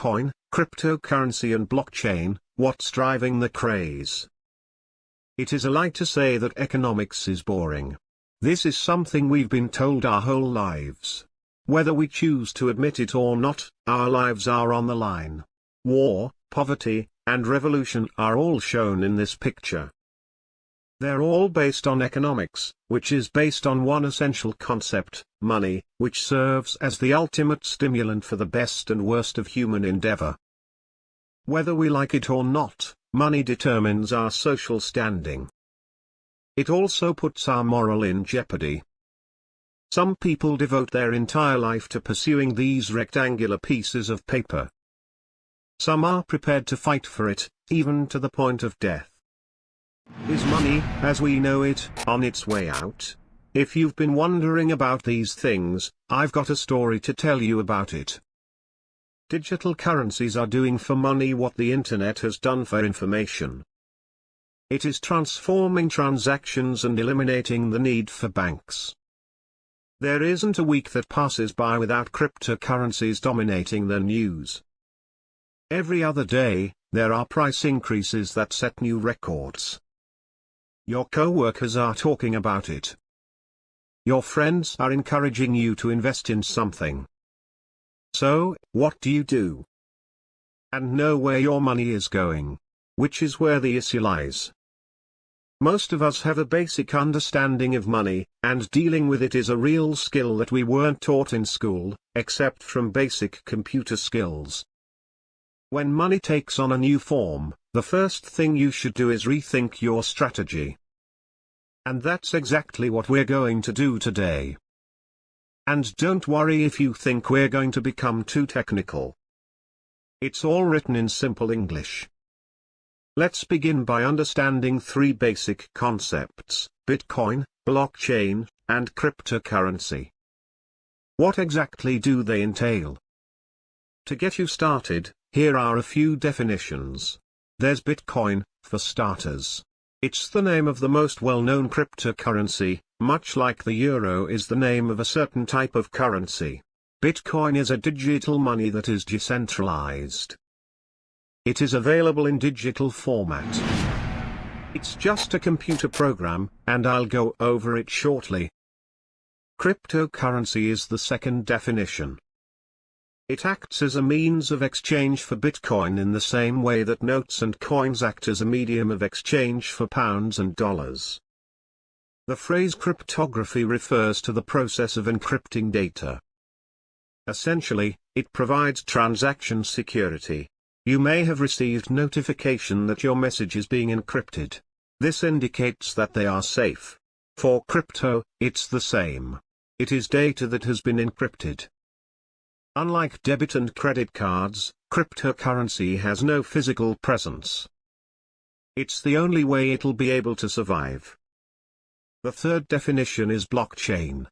Bitcoin, cryptocurrency and blockchain, what's driving the craze? It is a lie to say that economics is boring. This is something we've been told our whole lives. Whether we choose to admit it or not, our lives are on the line. War, poverty, and revolution are all shown in this picture. They're all based on economics, which is based on one essential concept, money, which serves as the ultimate stimulant for the best and worst of human endeavor. Whether we like it or not, money determines our social standing. It also puts our moral in jeopardy. Some people devote their entire life to pursuing these rectangular pieces of paper. Some are prepared to fight for it, even to the point of death. Is money, as we know it, on its way out? If you've been wondering about these things, I've got a story to tell you about it. Digital currencies are doing for money what the internet has done for information. It is transforming transactions and eliminating the need for banks. There isn't a week that passes by without cryptocurrencies dominating the news. Every other day, there are price increases that set new records. Your co-workers are talking about it. Your friends are encouraging you to invest in something. So, what do you do? And know where your money is going. Which is where the issue lies. Most of us have a basic understanding of money, and dealing with it is a real skill that we weren't taught in school, except from basic computer skills. When money takes on a new form, the first thing you should do is rethink your strategy. And that's exactly what we're going to do today. And don't worry if you think we're going to become too technical. It's all written in simple English. Let's begin by understanding three basic concepts: Bitcoin, blockchain, and cryptocurrency. What exactly do they entail? To get you started, here are a few definitions. There's Bitcoin, for starters. It's the name of the most well-known cryptocurrency, much like the euro is the name of a certain type of currency. Bitcoin is a digital money that is decentralized. It is available in digital format. It's just a computer program, and I'll go over it shortly. Cryptocurrency is the second definition. It acts as a means of exchange for Bitcoin in the same way that notes and coins act as a medium of exchange for pounds and dollars. The phrase cryptography refers to the process of encrypting data. Essentially, it provides transaction security. You may have received notification that your message is being encrypted. This indicates that they are safe. For crypto, it's the same. It is data that has been encrypted. Unlike debit and credit cards, cryptocurrency has no physical presence. It's the only way it'll be able to survive. The third definition is blockchain.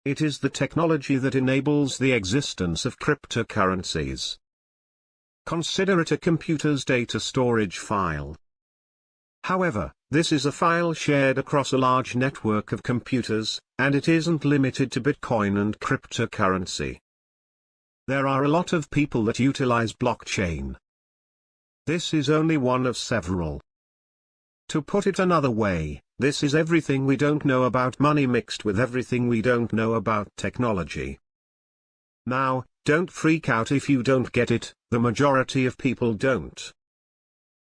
It is the technology that enables the existence of cryptocurrencies. Consider it a computer's data storage file. However, this is a file shared across a large network of computers, and it isn't limited to Bitcoin and cryptocurrency. There are a lot of people that utilize blockchain. This is only one of several. To put it another way, this is everything we don't know about money mixed with everything we don't know about technology. Now, don't freak out if you don't get it, the majority of people don't.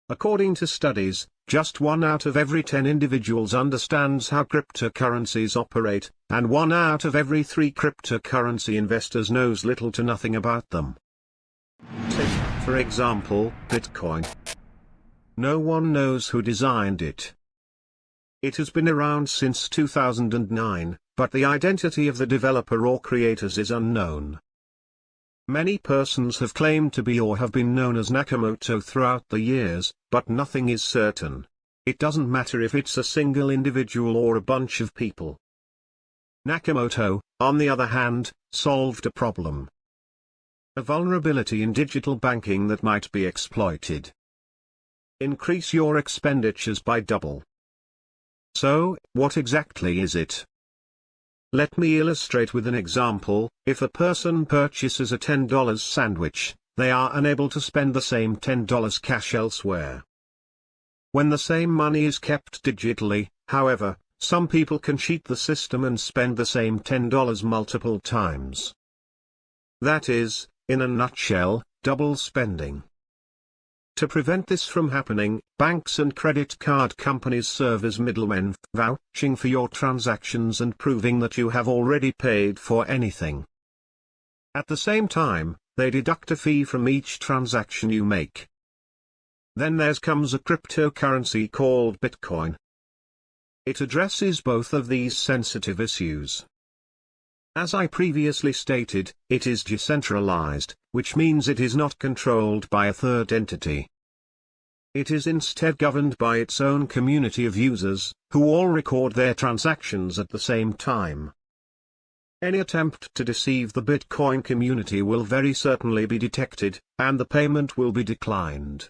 According to studies, just 1 out of every 10 individuals understands how cryptocurrencies operate, and 1 out of every 3 cryptocurrency investors knows little to nothing about them. Take, for example, Bitcoin. No one knows who designed it. It has been around since 2009, but the identity of the developer or creators is unknown. Many persons have claimed to be or have been known as Nakamoto throughout the years, but nothing is certain. It doesn't matter if it's a single individual or a bunch of people. Nakamoto, on the other hand, solved a problem. A vulnerability in digital banking that might be exploited. Increase your expenditures by double. So, what exactly is it? Let me illustrate with an example. If a person purchases a $10 sandwich, they are unable to spend the same $10 cash elsewhere. When the same money is kept digitally, however, some people can cheat the system and spend the same $10 multiple times. That is, in a nutshell, double spending. To prevent this from happening, banks and credit card companies serve as middlemen, vouching for your transactions and proving that you have already paid for anything. At the same time, they deduct a fee from each transaction you make. Then comes a cryptocurrency called Bitcoin. It addresses both of these sensitive issues. As I previously stated, it is decentralized, which means it is not controlled by a third entity. It is instead governed by its own community of users, who all record their transactions at the same time. Any attempt to deceive the Bitcoin community will very certainly be detected, and the payment will be declined.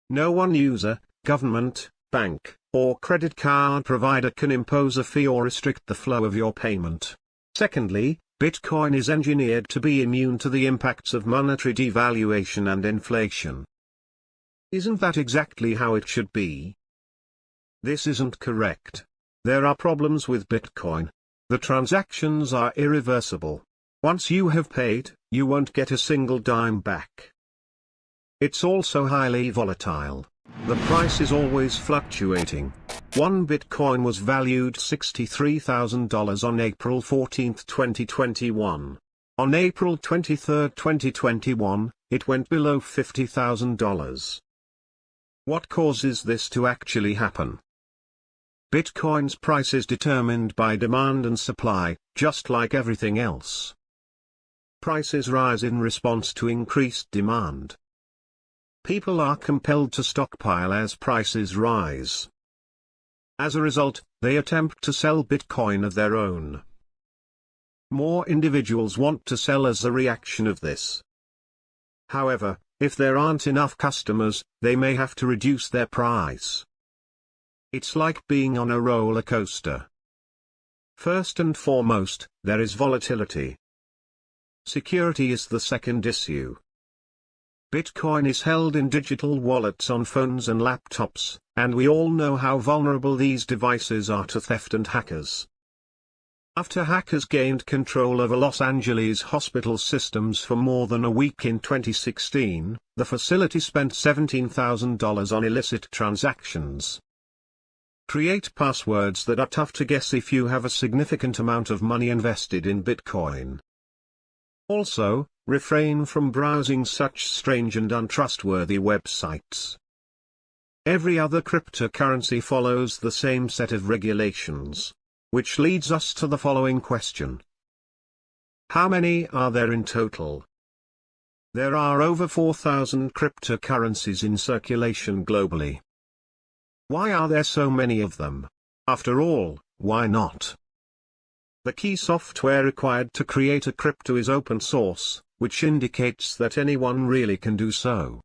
No one user, government, bank, or credit card provider can impose a fee or restrict the flow of your payment. Secondly, Bitcoin is engineered to be immune to the impacts of monetary devaluation and inflation. Isn't that exactly how it should be? This isn't correct. There are problems with Bitcoin. The transactions are irreversible. Once you have paid, you won't get a single dime back. It's also highly volatile. The price is always fluctuating. One Bitcoin was valued $63,000 on April 14, 2021. On April 23, 2021, it went below $50,000. What causes this to actually happen? Bitcoin's price is determined by demand and supply, just like everything else. Prices rise in response to increased demand. People are compelled to stockpile as prices rise. As a result, they attempt to sell Bitcoin of their own. More individuals want to sell as a reaction of this. However, if there aren't enough customers, they may have to reduce their price. It's like being on a roller coaster. First and foremost, there is volatility. Security is the second issue. Bitcoin is held in digital wallets on phones and laptops, and we all know how vulnerable these devices are to theft and hackers. After hackers gained control over Los Angeles hospital systems for more than a week in 2016, the facility spent $17,000 on illicit transactions. Create passwords that are tough to guess if you have a significant amount of money invested in Bitcoin. Also, refrain from browsing such strange and untrustworthy websites. Every other cryptocurrency follows the same set of regulations. Which leads us to the following question. How many are there in total? There are over 4,000 cryptocurrencies in circulation globally. Why are there so many of them? After all, why not? The key software required to create a crypto is open source, which indicates that anyone really can do so.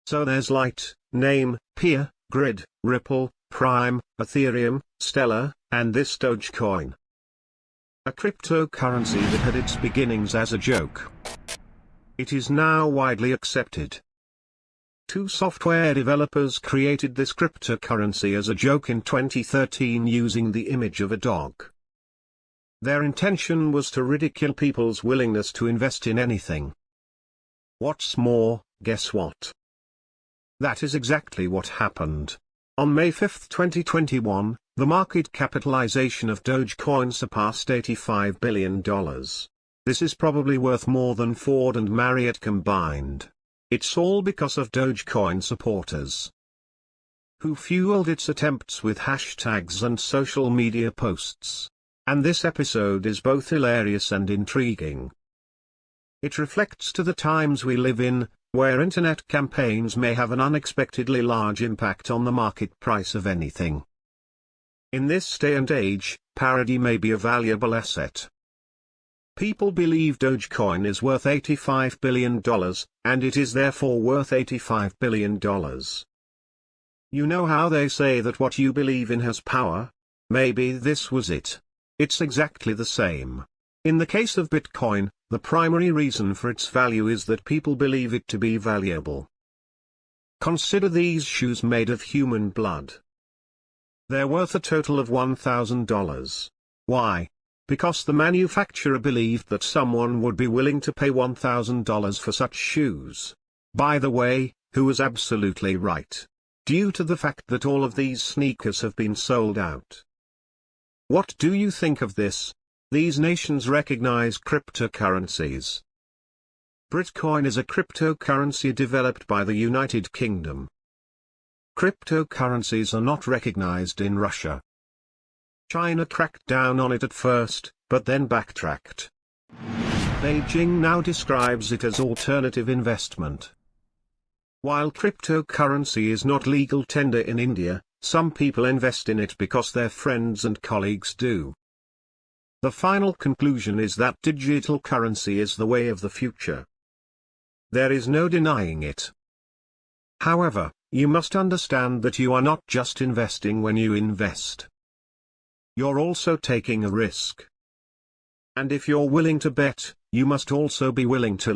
So there's Lite, Name, Peer, Grid, Ripple, Prime, Ethereum, Stellar, and this Dogecoin. A cryptocurrency that had its beginnings as a joke. It is now widely accepted. Two software developers created this cryptocurrency as a joke in 2013 using the image of a dog. Their intention was to ridicule people's willingness to invest in anything. What's more, guess what? That is exactly what happened. On May 5, 2021, the market capitalization of Dogecoin surpassed $85 billion. This is probably worth more than Ford and Marriott combined. It's all because of Dogecoin supporters, who fueled its attempts with hashtags and social media posts. And this episode is both hilarious and intriguing. It reflects to the times we live in, where internet campaigns may have an unexpectedly large impact on the market price of anything. In this day and age, parody may be a valuable asset. People believe Dogecoin is worth $85 billion, and it is therefore worth $85 billion. You know how they say that what you believe in has power? Maybe this was it. It's exactly the same. In the case of Bitcoin, The primary reason for its value is that people believe it to be valuable. Consider these shoes made of human blood. They're worth a total of $1,000. Why? Because the manufacturer believed that someone would be willing to pay $1,000 for such shoes. By the way, who was absolutely right? Due to the fact that all of these sneakers have been sold out. What do you think of this? These nations recognize cryptocurrencies. Bitcoin is a cryptocurrency developed by the United Kingdom. Cryptocurrencies are not recognized in Russia. China cracked down on it at first, but then backtracked. Beijing now describes it as alternative investment. While cryptocurrency is not legal tender in India, some people invest in it because their friends and colleagues do. The final conclusion is that digital currency is the way of the future. There is no denying it. However, you must understand that you are not just investing when you invest. You're also taking a risk. And if you're willing to bet, you must also be willing to